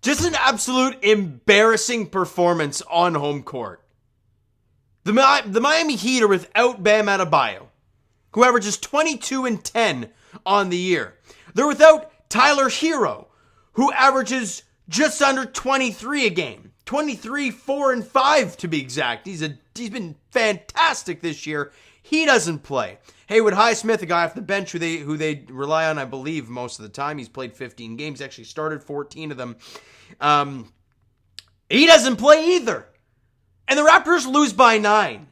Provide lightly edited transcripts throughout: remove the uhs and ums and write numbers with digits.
Just an absolute embarrassing performance on home court. The Miami Heat are without Bam Adebayo, who averages 22 and 10 on the year. They're without Tyler Hero, who averages just under 23 a game. 23, 4, and 5 to be exact. He's been fantastic this year. He doesn't play. Haywood Highsmith, a guy off the bench who they rely on, I believe, most of the time. He's played 15 games, actually started 14 of them. He doesn't play either. And the Raptors lose by 9.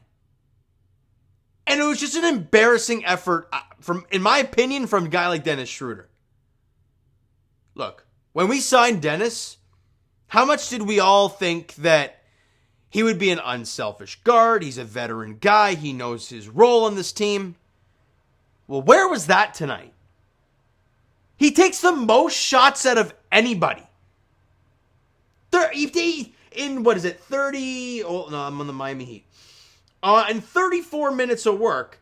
And it was just an embarrassing effort, in my opinion, from a guy like Dennis Schroeder. Look, when we signed Dennis, how much did we all think that he would be an unselfish guard? He's a veteran guy. He knows his role on this team. Well, where was that tonight? He takes the most shots out of anybody. In, what is it, 30... Oh, no, I'm on the Miami Heat. In 34 minutes of work,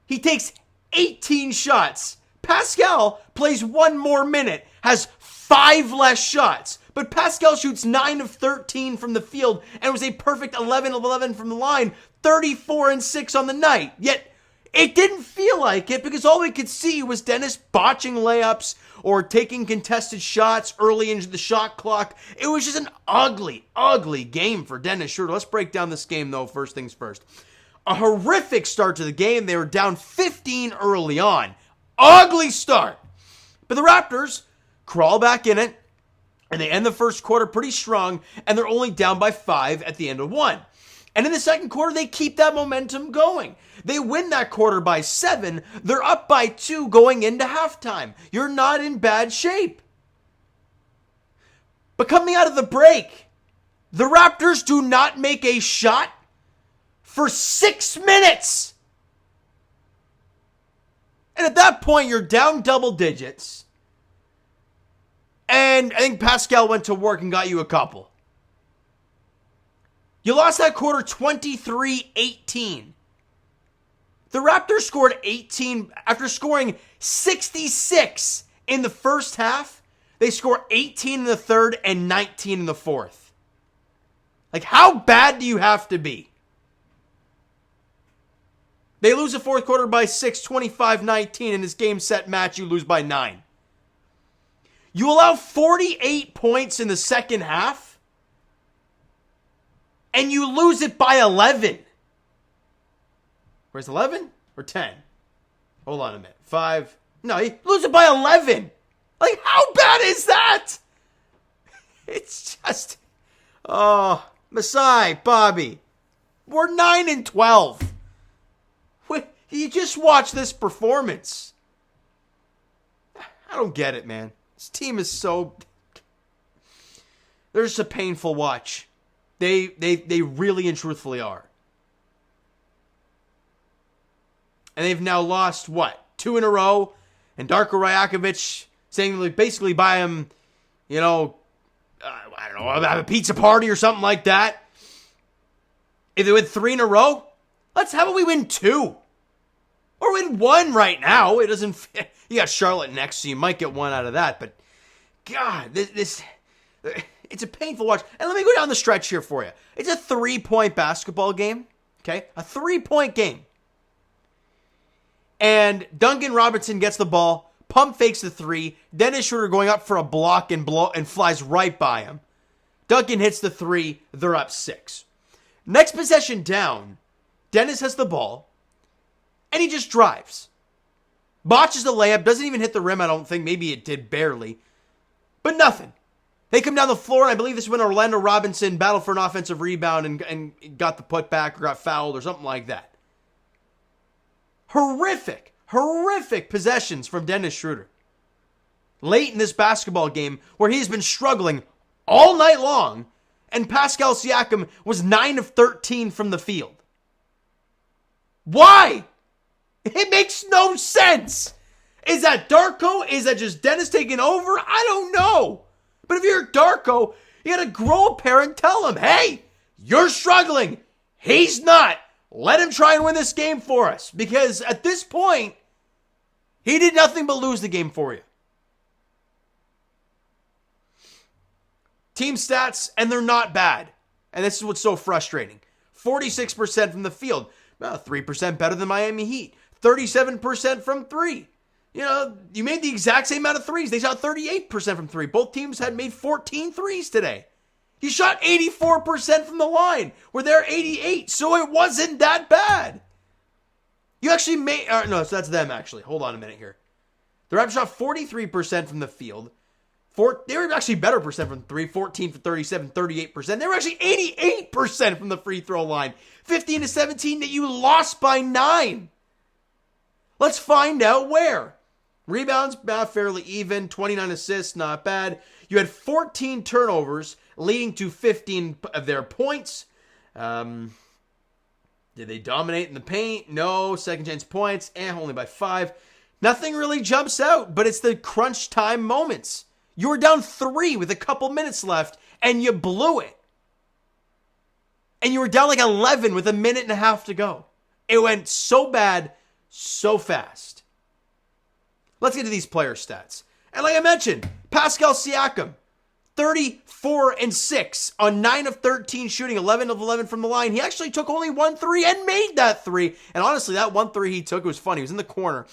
he takes 18 shots. Pascal plays one more minute, has 5 less shots. But Pascal shoots 9 of 13 from the field and was a perfect 11 of 11 from the line, 34 and 6 on the night. Yet, it didn't feel like it because all we could see was Dennis botching layups or taking contested shots early into the shot clock. It was just an ugly, ugly game for Dennis Schroeder. Let's break down this game, though, first things first. A horrific start to the game. They were down 15 early on. Ugly start. But the Raptors crawl back in it, and they end the first quarter pretty strong, and they're only down by 5 at the end of 1. And in the second quarter, they keep that momentum going. They win that quarter by 7. They're up by 2 going into halftime. You're not in bad shape. But coming out of the break, the Raptors do not make a shot for 6 minutes. And at that point, you're down double digits. And I think Pascal went to work and got you a couple. You lost that quarter 23-18. The Raptors scored 18 after scoring 66 in the first half. They score 18 in the third and 19 in the fourth. Like, how bad do you have to be? They lose the fourth quarter by 6, 25-19. In this game set match, you lose by 9. You allow 48 points in the second half, and you lose it by 11. Where's 11 or 10? Hold on a minute. 5. No, you lose it by 11. Like, how bad is that? It's just... Oh, Masai, Bobby. We're 9-12. You just watch this performance. I don't get it, man. This team is so... They're just a painful watch. They really and truthfully are. And they've now lost, 2 in a row? And Darko Rajakovic saying basically buy him, I don't know, have a pizza party or something like that. If they win 3 in a row, how about we win 2? Or win 1 right now. It doesn't fit. You got Charlotte next, so you might get 1 out of that. But, God, this it's a painful watch. And let me go down the stretch here for you. It's a 3-point basketball game. Okay? A 3-point game. And Duncan Robinson gets the ball, pump fakes the 3. Dennis Schroeder going up for a block and flies right by him. Duncan hits the 3. They're up 6. Next possession down, Dennis has the ball, and he just drives. Botches the layup, doesn't even hit the rim, I don't think. Maybe it did barely. But nothing. They come down the floor, and I believe this is when Orlando Robinson battled for an offensive rebound and got the putback or got fouled or something like that. Horrific possessions from Dennis Schroeder. Late in this basketball game where he's been struggling all night long, and Pascal Siakam was 9 of 13 from the field. Why? It makes no sense. Is that Darko? Is that just Dennis taking over? I don't know. But if you're Darko, you gotta grow a pair and tell him, hey, you're struggling. He's not. Let him try and win this game for us. Because at this point, he did nothing but lose the game for you. Team stats, and they're not bad. And this is what's so frustrating. 46% from the field. Well, 3% better than Miami Heat. 37% from three. You know, you made the exact same amount of threes. They shot 38% from three. Both teams had made 14 threes today. You shot 84% from the line, where they're 88, so it wasn't that bad. You actually made... no, so that's them, actually. Hold on a minute here. The Raptors shot 43% from the field. They were actually better percent from three, 14 for 37, 38%. They were actually 88% from the free throw line. 15-17 that you lost by 9. Let's find out where. Rebounds, fairly even. 29 assists, not bad. You had 14 turnovers, leading to 15 of their points. Did they dominate in the paint? No. Second chance points, only by 5. Nothing really jumps out, but it's the crunch time moments. You were down 3 with a couple minutes left, and you blew it. And you were down like 11 with a minute and a half to go. It went so bad, so fast. Let's get to these player stats. And like I mentioned, Pascal Siakam, 34-6 on 9 of 13 shooting, 11 of 11 from the line. He actually took only 1 3 and made that 3. And honestly, that 1 3 he took, it was funny. He was in the corner.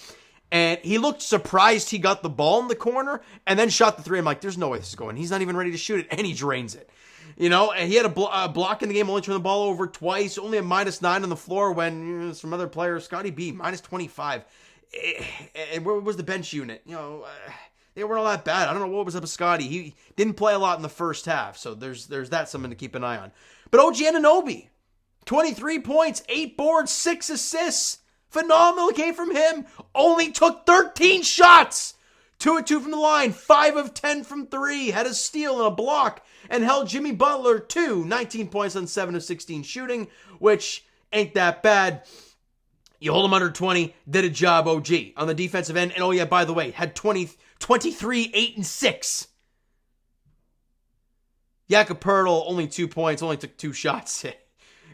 And he looked surprised he got the ball in the corner and then shot the 3. I'm like, there's no way this is going. He's not even ready to shoot it. And he drains it. You know, and he had a block in the game, only turned the ball over twice, only a -9 on the floor when some other players, Scotty B, -25. And where was the bench unit? You know, they weren't all that bad. I don't know what was up with Scotty. He didn't play a lot in the first half, so there's that something to keep an eye on. But OG Anunoby, 23 points, 8 boards, 6 assists. Phenomenal game from him. Only took 13 shots. 2 of 2 from the line, 5 of 10 from 3. Had a steal and a block, and held Jimmy Butler to 19 points on 7 of 16 shooting, which ain't that bad. You hold him under 20, did a job, OG, on the defensive end. And oh yeah, by the way, had 23, 8, and 6. Jakob Poeltl, only 2 points, only took 2 shots,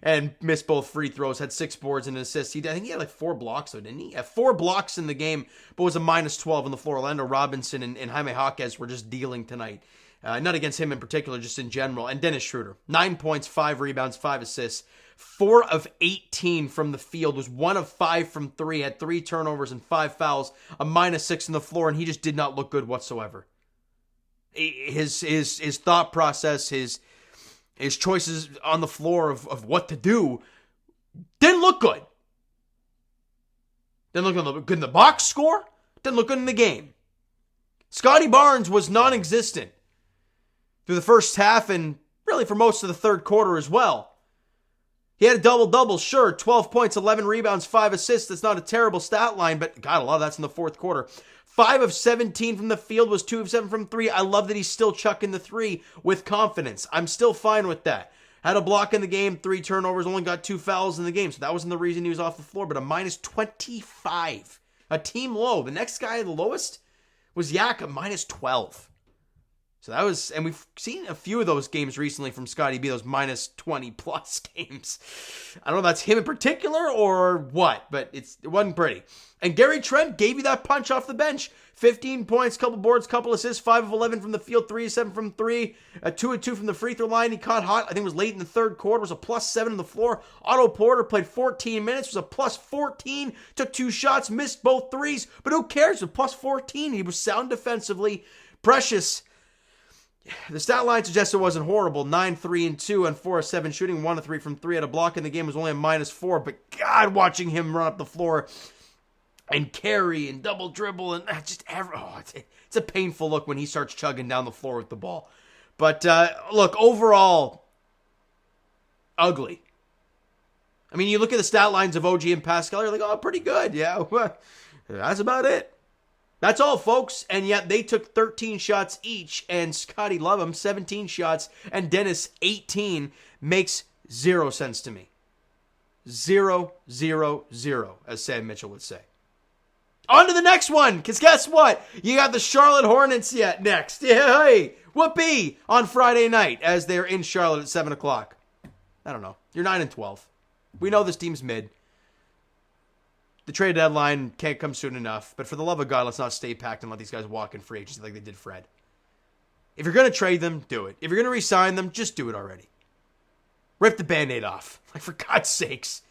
and missed both free throws, had 6 boards and an assist. I think he had like 4 blocks, though, didn't he? Had 4 blocks in the game, but was a -12 on the floor. Orlando Robinson and Jaime Jaquez were just dealing tonight. Not against him in particular, just in general. And Dennis Schroeder, 9 points, 5 rebounds, 5 assists. 4 of 18 from the field, was 1 of 5 from 3, had 3 turnovers and 5 fouls, a -6 on the floor, and he just did not look good whatsoever. His thought process, his choices on the floor of what to do didn't look good. Didn't look good in the box score, didn't look good in the game. Scotty Barnes was non-existent through the first half and really for most of the third quarter as well. He had a double-double, sure, 12 points, 11 rebounds, 5 assists. That's not a terrible stat line, but God, a lot of that's in the fourth quarter. 5 of 17 from the field, was 2 of 7 from 3. I love that he's still chucking the 3 with confidence. I'm still fine with that. Had a block in the game, 3 turnovers, only got 2 fouls in the game, so that wasn't the reason he was off the floor, but a -25. A team low. The next guy, the lowest, was Yak, a -12. So that was, and we've seen a few of those games recently from Scotty B, those -20+ games. I don't know if that's him in particular or what, but it wasn't pretty. And Gary Trent gave you that punch off the bench. 15 points, couple boards, couple assists, 5 of 11 from the field, 3 of 7 from 3, 2 of 2 from the free throw line. He caught hot. I think it was late in the third quarter. Was a +7 on the floor. Otto Porter played 14 minutes. Was a +14. Took 2 shots, missed both threes. But who cares? With +14, he was sound defensively. Precious. The stat line suggests it wasn't horrible. 9, 3, and 2 on 4 of 7 shooting. 1 of 3 from 3. Had a block in the game. Was only a -4. But God, watching him run up the floor and carry and double dribble and it's a painful look when he starts chugging down the floor with the ball. But look, overall, ugly. I mean, you look at the stat lines of OG and Pascal, you're like, oh, pretty good. Yeah, that's about it. That's all, folks. And yet they took 13 shots each, and Scotty love him, 17 shots, and Dennis 18. Makes 0 sense to me. 0, 0, 0, as Sam Mitchell would say. On to the next one, because guess what? You got the Charlotte Hornets yet next. Yeah, hey, whoopee, on Friday night as they're in Charlotte at 7 o'clock. I don't know. You're 9-12. We know this team's mid. The trade deadline can't come soon enough, but for the love of God, let's not stay packed and let these guys walk in free agency like they did Fred. If you're going to trade them, do it. If you're going to re-sign them, just do it already. Rip the Band-Aid off. Like, for God's sakes.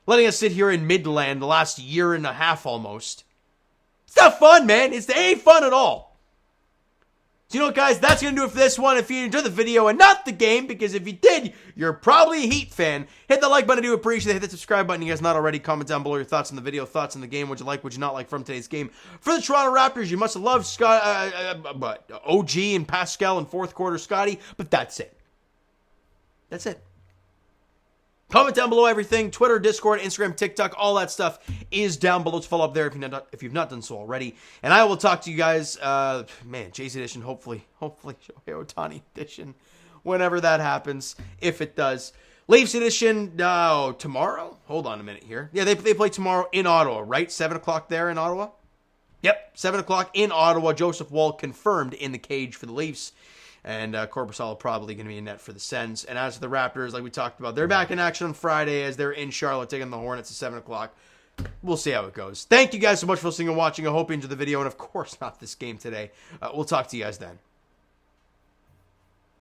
Letting us sit here in Midland the last year and a half almost. It's not fun, man. It ain't fun at all. So you know what, guys? That's going to do it for this one. If you enjoyed the video and not the game, because if you did, you're probably a Heat fan. Hit the like button. I do appreciate it. Hit the subscribe button. You guys not already. Comment down below your thoughts on the video, thoughts on the game. What you like, what you not like from today's game. For the Toronto Raptors, you must have loved OG and Pascal in fourth quarter Scotty, but that's it. That's it. Comment down below everything. Twitter, Discord, Instagram, TikTok, all that stuff is down below. To follow up there if you've not done so already. And I will talk to you guys, Jay's edition, hopefully Shohei Ohtani edition, whenever that happens, if it does. Leafs edition, tomorrow? Hold on a minute here. Yeah, they play tomorrow in Ottawa, right? 7 o'clock there in Ottawa? Yep, 7 o'clock in Ottawa. Joseph Woll confirmed in the cage for the Leafs. And Korpisalo probably going to be in net for the Sens. And as for the Raptors, like we talked about, they're back in action on Friday as they're in Charlotte taking the Hornets at 7 o'clock. We'll see how it goes. Thank you guys so much for listening and watching. I hope you enjoyed the video and, of course, not this game today. We'll talk to you guys then.